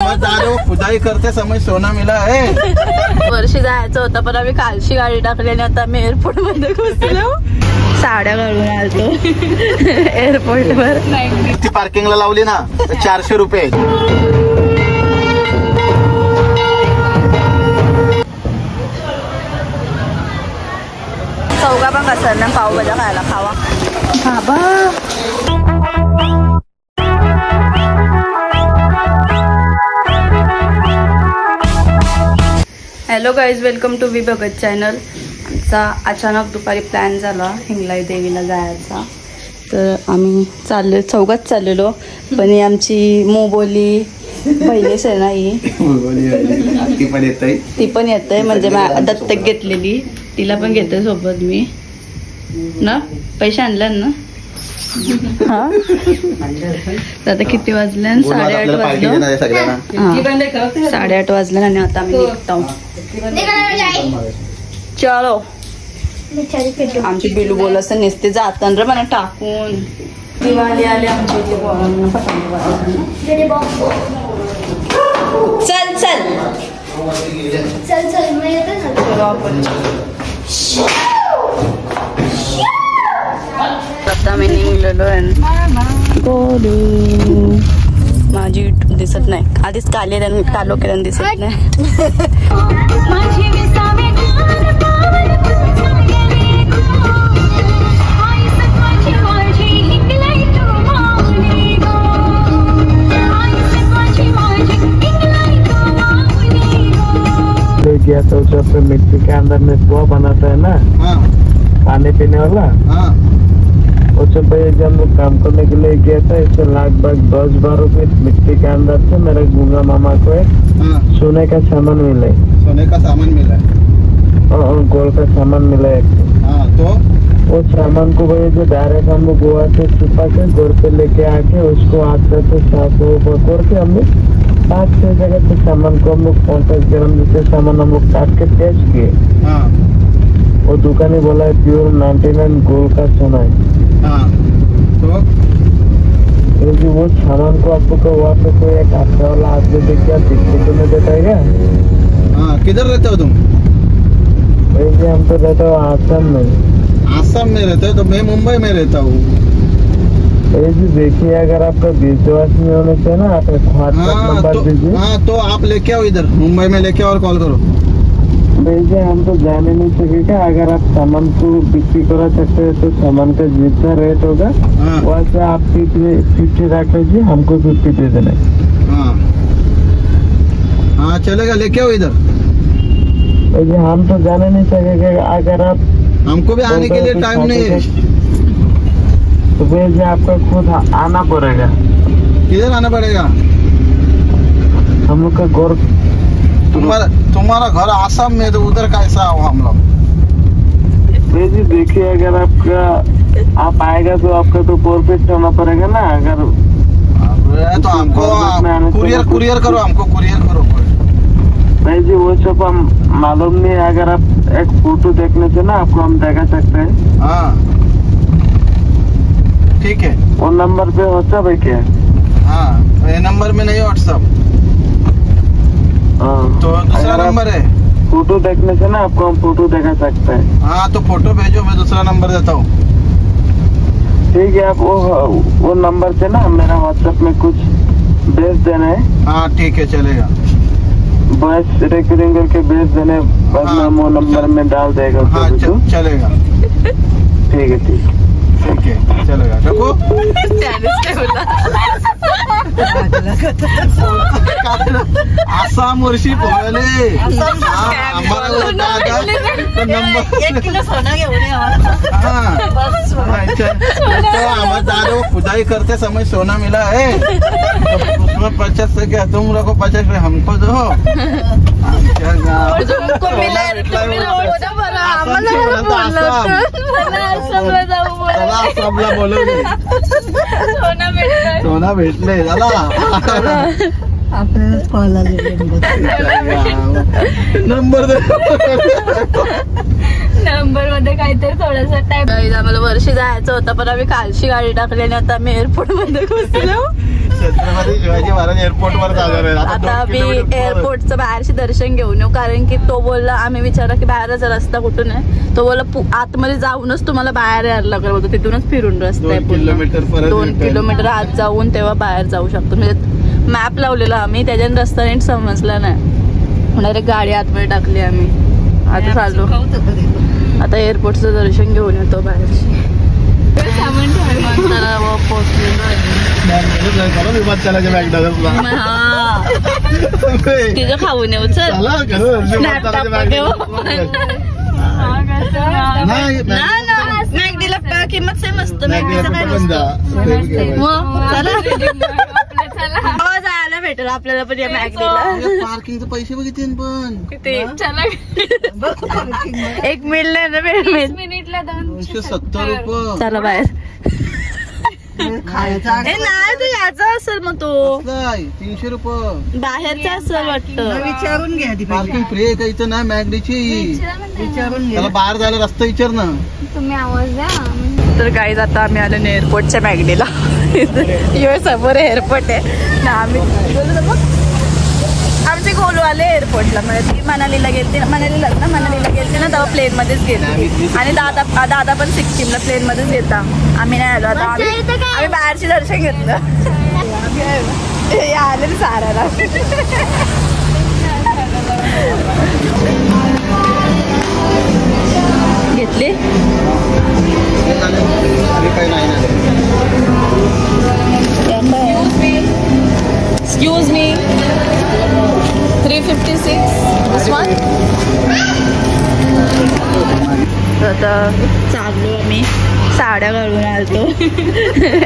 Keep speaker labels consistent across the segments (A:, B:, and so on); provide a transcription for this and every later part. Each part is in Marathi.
A: समझदार हो, खुदाई करते समय सोना मिला है।
B: वर्षी जायचं होतं पण आम्ही कालची गाडी टाकली आणि आता आम्ही एअरपोर्ट मध्ये घुसलो. साड्या घालून आलतो एअरपोर्ट वर.
A: ती पार्किंगला लावली ना 400 रुपये.
B: चौघा पण कसं ना पावभाज्या खायला खावा बाबा. Hello guys, welcome to V Bhagat channel. आमचा अचानक दुपारी प्लॅन झाला हिंगलाई देवीला जायचा, तर आम्ही चौघात चाललेलो. पण ही आमची मोबोली बहिणीच आहे ना, ही ती पण येते म्हणजे दत्तक घेतलेली, तिला पण घेते सोबत मी ना. पैसे आणले ना. हा आता किती वाजले? 8:30 वाजले. 8:30 वाजले आणि आता आम्ही निघतो. चलो. आमची बिलू बोल असं नेसते जाताना मला टाकून. दिवाळी आली आमच्या इथे. चल चल चल चल आपण आता मी निघलेलो आहे. गोलू माझी दिसत नाही, आधीच काले कालो केल्यानं दिसत नाही.
C: गया तो जब पे मिट्टी के अंदर में कुआं बनाता है ना, खाने पीने वाला. और जब जब हम लोग काम करने के लिए गया था, इससे लगभग 10-12 फीट मिट्टी के अंदर से मेरे गूंगा मामा को एक सोने का सामान मिला.
A: सोने का सामान मिला
C: और गोल्ड का सामान मिला एक.
A: तो
C: वो सामान को भाई जो डायरेक्ट हम लोग गोवा से छुपा के घर पे लेके आके उसको हाथ से साफ करके हम लोग 5-6 जगह से सामान को हम लोग 50 ग्राम जैसे सामान हम लोग काट के टेस्ट किए. वो दुकानी बोला है प्योर 99 गोल्ड का सोना है. तो जो वो सामान को आपको वहाँ पे कोई एक हाथा वाला आदमी देख के दिखने को नहीं देता है क्या?
A: किधर रहते हो तुम?
C: वैसे हम तो रहते हो आसाम में.
A: आसाम में रहते हो? तो मैं मुंबई में रहता हूँ.
C: देखिए अगर आपका विश्वास नहीं होने से ना आप व्हाट्सएप नंबर दीजिए.
A: हाँ तो आप लेके आओ इधर मुंबई में लेके आओ और कॉल करो.
C: वैसे हम तो जाने नहीं सकेगा. अगर आप सामान को बिक्री करा सकते हैं तो सामान का जितना रेट होगा वहाँ से आप 50 रख लीजिए, हमको 50 दे देना.
A: हाँ चलेगा, लेके आओ इधर.
C: वैसे हम तो जाने नहीं सकेगा. अगर आप
A: हमको भी आने के लिए टाइम नहीं है
C: तो वैसे आपका खुद आना पड़ेगा.
A: किधर आना पड़ेगा?
C: हम लोग का घर.
A: तुम्हारा घर आसाम में, तो उधर कैसा हो हम लोग?
C: वैसे देखिए अगर आपका आप आएगा तो आपका तो प्रॉफिट होना पड़ेगा ना. अगर
A: तो हमको कुरियर करो, हमको कुरियर करो.
C: भाई जी वो सब हम मालूम नहीं. अगर आप एक फोटो देखने से ना आपको हम दिखा सकते हैं.
A: हाँ ठीक है.
C: वो नंबर पे व्हाट्सएप है क्या?
A: हाँ ये नंबर में नहीं व्हाट्सएप. तो दूसरा नंबर है.
C: फोटो देखने से ना आपको हम फोटो दिखा सकते हैं.
A: हाँ तो फोटो भेजो, मैं दूसरा नंबर देता हूँ.
C: ठीक है, आप वो नंबर से ना मेरा व्हाट्सएप में कुछ भेज देना है.
A: हाँ ठीक है चलेगा.
C: बस रिकॉर्डिंग करके भेज देने, बस हम वो नंबर में डाल देगा.
A: हाँ चलेगा.
C: ठीक है
A: ठीक है चलेगा. रखो. आसाम वर्षी पोहले आम्हाला नंबर 1 किलो सोना घेऊन आम्हाला खुदाई करते समय सोना मिला है. उसमें 50 क्या तुम रखो, 50 हमको दो. तुमको मिला आसामला बोलवले. सोना भेटले झाला.
B: आपल्यालाच कॉल आले.
A: नंबर दे.
B: नंबर मध्ये काय
D: काहीतरी थोडासा टाइम.
B: आम्हाला वर्षी जायचं होतं पण आम्ही कालची गाडी टाकली आणि आता आम्ही एअरपोर्ट मध्ये घुसलो.
A: छत्रपती शिवाजी महाराज एअरपोर्ट वर जाणार आहे.
B: आता आम्ही एअरपोर्टचं बाहेरचे दर्शन घेऊन येऊ कारण की तो बोलला, आम्ही विचारला की बाहेरचा रस्ता कुठून आहे. तो बोलला आतमध्ये जाऊनच तुम्हाला बाहेर यायला लागलं होतं, तिथूनच फिरून रस्ता आहे. 2 किलोमीटर आत जाऊन तेव्हा बाहेर जाऊ शकतो. म्हणजे मॅप लावलेला आम्ही, त्याच्याने रस्ता नीट समजला नाही, डायरेक्ट गाडी आतमध्ये टाकली आम्ही. आता चाललो, आता एअरपोर्टचं दर्शन घेऊन येतो बाहेरची. विमानतळावर
A: विमानतळाच्या मॅकडॉनल्ड्सला
B: तिथं खाऊन येऊ. चल मॅगडीला किंमत सेम असतं. जायला भेटेल आपल्याला पण या मॅगडीला.
A: पार्किंगचे पैसे बघितले पण
B: किती. एक मिल नाही ना मिल.
D: मिनिटला
A: 270 रुपये.
B: चला बाहेर. नाही तर याचा असेल मग तो
A: 300 रुपये
B: बाहेरचा असेल वाटतं.
E: विचारून घ्या ती
A: पार्किंग फ्री आहे का इथं? नाही मॅगडीची.
E: विचारून घ्या.
A: त्याला बाहेर जायला रस्ता विचार ना.
D: तुम्ही आवाज द्या.
B: तर गाईज आता आम्ही आलो ना एअरपोर्टच्या मॅगडीला. समोर एअरपोर्ट आहे ना. आम्ही आमचे गोलू आले एअरपोर्टला. म्हणजे ती मनालीला गेलते, मनालीला गेलते ना तेव्हा प्लेन मध्येच गेले. आणि दादा पण सिक्कीमला प्लेन मध्येच गेलता. आम्ही नाही आलो. आता आम्ही बाहेरचे दर्शन घेतलं. आले साराला. घेतली एक्सक्यूज मी 356 दिस वन. आता चाललो आम्ही, साड्या घालून आलतो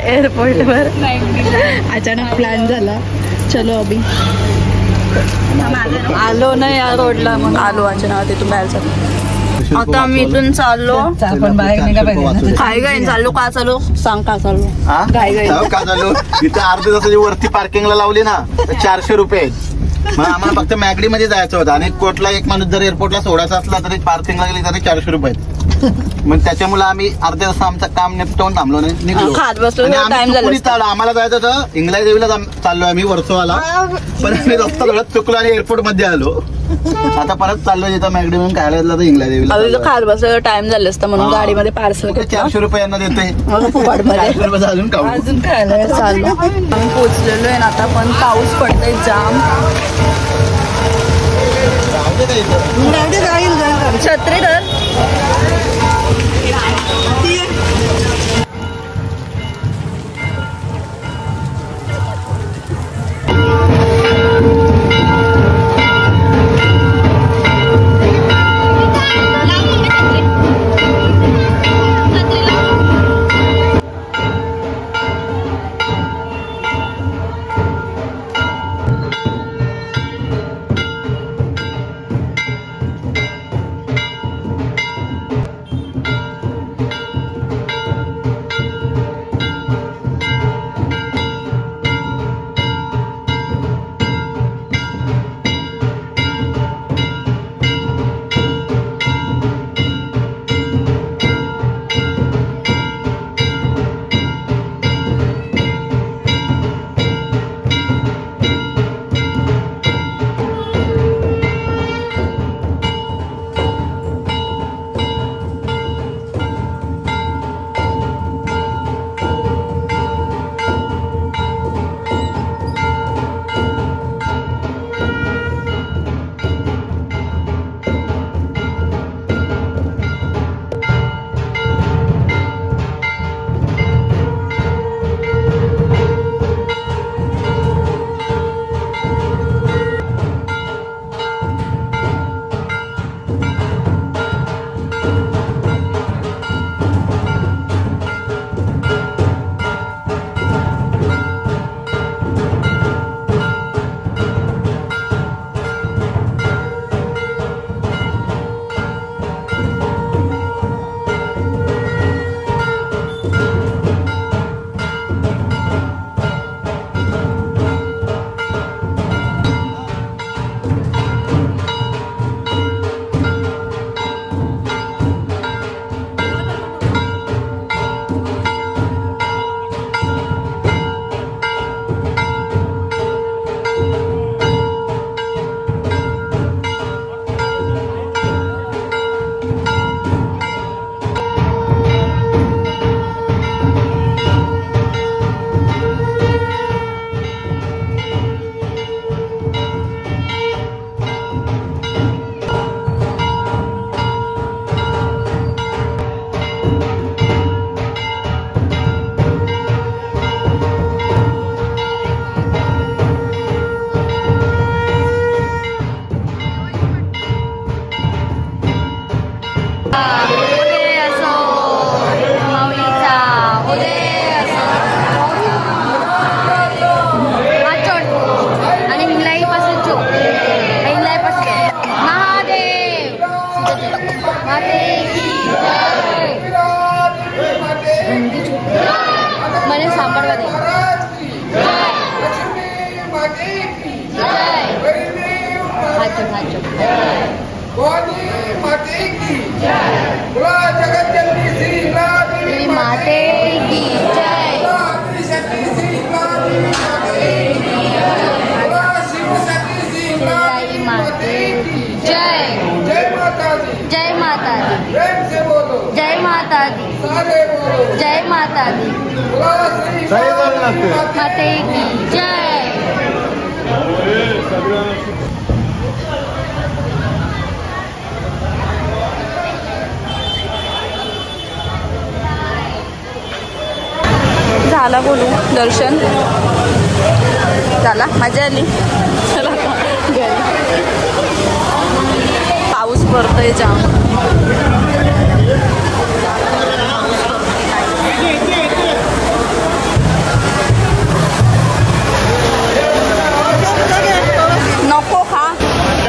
B: एअरपोर्टवर. अचानक प्लॅन झाला. चलो अभि आलो ना या रोडला, मग आलो अचानक तिथून बाहेर चाललो. आता आम्ही इथून चाललो.
E: आपण बाहेर निघा पाहिजे.
B: काय गाय चाललो? का चाललो सांग? का चाललो?
A: का चालू इथं अर्ध्या तासाची वरती पार्किंगला लावली ना 400 रुपये. मग आम्हाला फक्त मॅगडी मध्ये जायचं होतं आणि कोटला एक माणूस जर एअरपोर्टला सोडायचा असला तरी पार्किंगला गेली तरी 400 रुपये. मग त्याच्यामुळे आम्ही अर्ध्या तास आमचं काम निपटवून थांबलो नाही, निघलो.
B: खात बसलो. टाइम झाला.
A: आम्हाला जायचं होतं इंग्लंड देवीला चाललो आम्ही वर्सोवाला, पण आम्ही रस्ता थोडा चुकलो आणि एअरपोर्ट मध्ये आलो. आता परत चाललो जिथं मॅगडी म्हणून खायला येतला तर इंग्लंड देवीला
B: खात बसलो. टाइम झालं असतं म्हणून गाडीमध्ये पार्सल
A: 400 रुपयांना देते.
B: 400
A: रुपये अजून खाऊ.
B: अजून खायला चाललो. आम्ही पोचलेलो आहे ना आता, पण पाऊस पडतोय जाम. छत्री तर
D: माते की जय। माते की जय। जय माता दी। जय माता दी। जय माता दी। जय माता दी। माते की जय।
B: झाला बोलू दर्शन झाला, मजा आली. चला घरी. पाऊस पडतोय जाम. नको खा.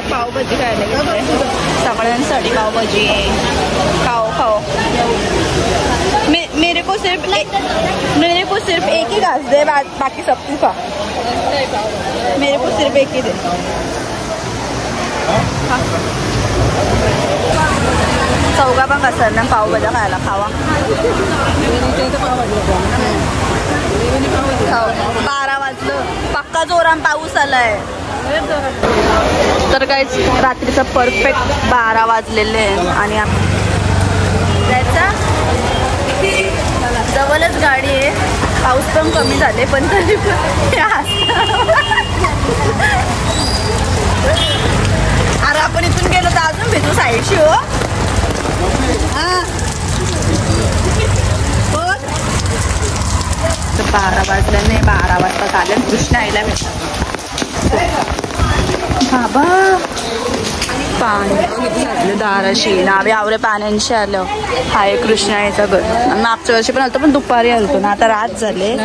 B: पावभाजी खायला गेलोय सगळ्यांसाठी. पावभाजी खाओ खाओ. मेरे को सिर्फ एक ही घास दे, बाकी सब तू खा. मेरे को सिर्फ एक ही दे. चौघा पण घसरला पावभाज्या खायला. खावा. 12 वाजलं. पक्का जोरान पाऊस आलाय. तर काहीच रात्रीचा परफेक्ट 12 वाजलेले आहे आणि जायचा जवळच गाडी आहे. पाऊस पण कमी झाले पण तरी पण अरे आपण इथून गेलो तर अजून भेटू साईडशी. हो तर 12 वाजल्याने 12 वाजता चालेल. कृष्ण आईला भेटतात बाबा. पाणी दाराशी नावे आवरे पाण्यांशी आलं. हा एक कृष्णाईचा घर. मागच्या वर्षी पण आलतो पण दुपारी आलतो ना. आता रात झाले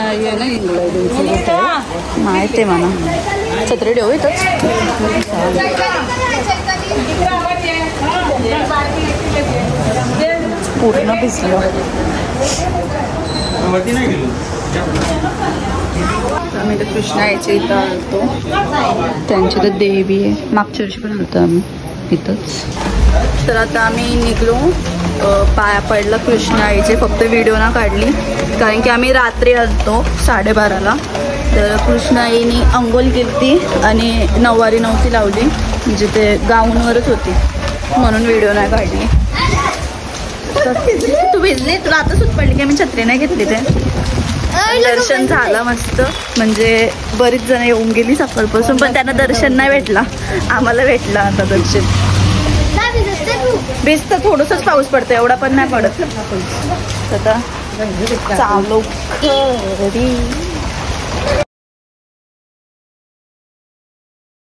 B: माहिती म्हणा. छत्री ठेवू इथंच. पूर्ण भिजलो. आम्ही तर कृष्णाईच्या इथं आलतो. त्यांची तर देवी आहे. मागच्या वर्षी पण आलतो आम्ही इथंच. तर आता आम्ही निघलो. पाया पडला कृष्णाईचे. फक्त व्हिडिओ ना काढली कारण की आम्ही रात्री आलतो 12:30ला. तर कृष्णाईनी अंघोळ केली आणि नऊवारी नव्हती लावली म्हणजे ते गाऊनवरच होती म्हणून व्हिडिओ नाही काढली. तू भिजली. तुला आता सुट पडली की मी छत्री नाही घेतली. ते दर्शन झालं मस्त. म्हणजे बरीच जण येऊन गेली सकाळपासून पण त्यांना दर्शन नाही भेटला. आम्हाला भेटला आता दर्शन. भिजतं थोडंसंच पाऊस पडतो एवढा पण नाही पडत. आता चालू घरी.